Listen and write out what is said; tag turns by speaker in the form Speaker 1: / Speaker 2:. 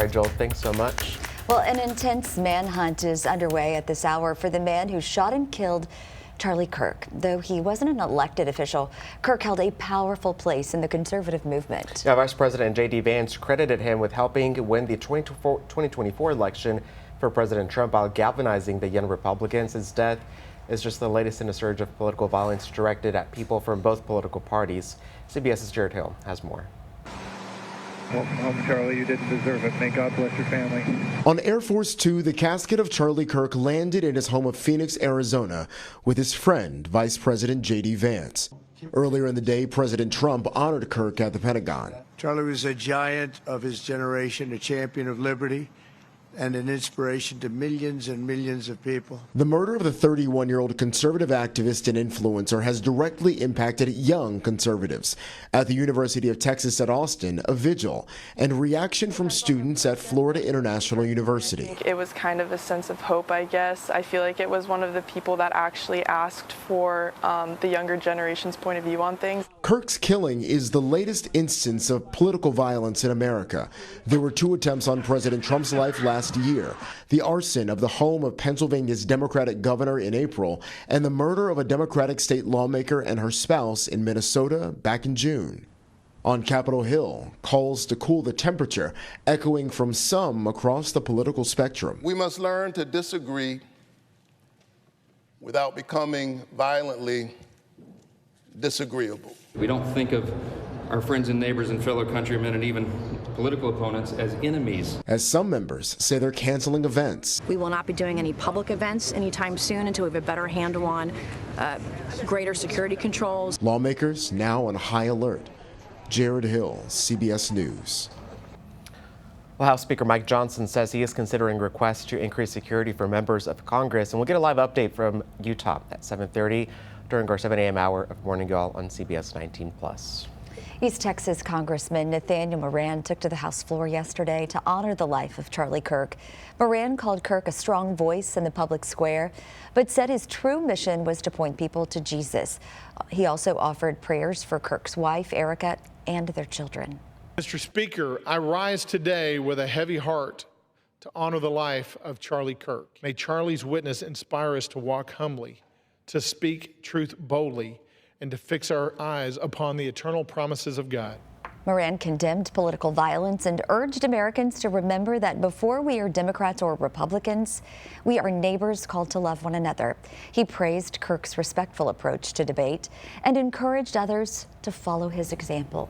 Speaker 1: All right, Joel, thanks so much.
Speaker 2: Well, an intense manhunt is underway at this hour for the man who shot and killed Charlie Kirk. Though he wasn't an elected official, Kirk held a powerful place in the conservative movement.
Speaker 1: Now, Vice President J.D. Vance credited him with helping win the 2024 election for President Trump while galvanizing the young Republicans. His death is just the latest in a surge of political violence directed at people from both political parties. CBS's Jared Hill has more.
Speaker 3: Welcome home, Charlie. You didn't deserve it. May God bless your family.
Speaker 4: On Air Force Two, the casket of Charlie Kirk landed in his home of Phoenix, Arizona, with his friend, Vice President J.D. Vance. Earlier in the day, President Trump honored Kirk at the Pentagon.
Speaker 5: Charlie was a giant of his generation, a champion of liberty, and an inspiration to millions and millions of people.
Speaker 4: The murder of the 31-year-old conservative activist and influencer has directly impacted young conservatives. At the University of Texas at Austin, a vigil and reaction from students at Florida International University.
Speaker 6: It was kind of a sense of hope, I guess. I feel like it was one of the people that actually asked for the younger generation's point of view on things.
Speaker 4: Kirk's killing is the latest instance of political violence in America. There were 2 attempts on President Trump's life last year, the arson of the home of Pennsylvania's Democratic governor in April, and the murder of a Democratic state lawmaker and her spouse in Minnesota back in June. On Capitol Hill, calls to cool the temperature echoing from some across the political spectrum.
Speaker 7: We must learn to disagree without becoming violently disagreeable.
Speaker 8: We don't think of our friends and neighbors and fellow countrymen and even political opponents as enemies.
Speaker 4: As some members say they're canceling events.
Speaker 9: We will not be doing any public events anytime soon until we have a better handle on greater security controls.
Speaker 4: Lawmakers now on high alert. Jared Hill, CBS News.
Speaker 1: Well, House Speaker Mike Johnson says he is considering requests to increase security for members of Congress. And we'll get a live update from Utah at 7:30 during our 7 a.m. hour of Morning Y'all on CBS 19+.
Speaker 2: East Texas Congressman Nathaniel Moran took to the House floor yesterday to honor the life of Charlie Kirk. Moran called Kirk a strong voice in the public square, but said his true mission was to point people to Jesus. He also offered prayers for Kirk's wife, Erica, and their children.
Speaker 10: Mr. Speaker, I rise today with a heavy heart to honor the life of Charlie Kirk. May Charlie's witness inspire us to walk humbly, to speak truth boldly, and to fix our eyes upon the eternal promises of God.
Speaker 2: Moran condemned political violence and urged Americans to remember that before we are Democrats or Republicans, we are neighbors called to love one another. He praised Kirk's respectful approach to debate and encouraged others to follow his example.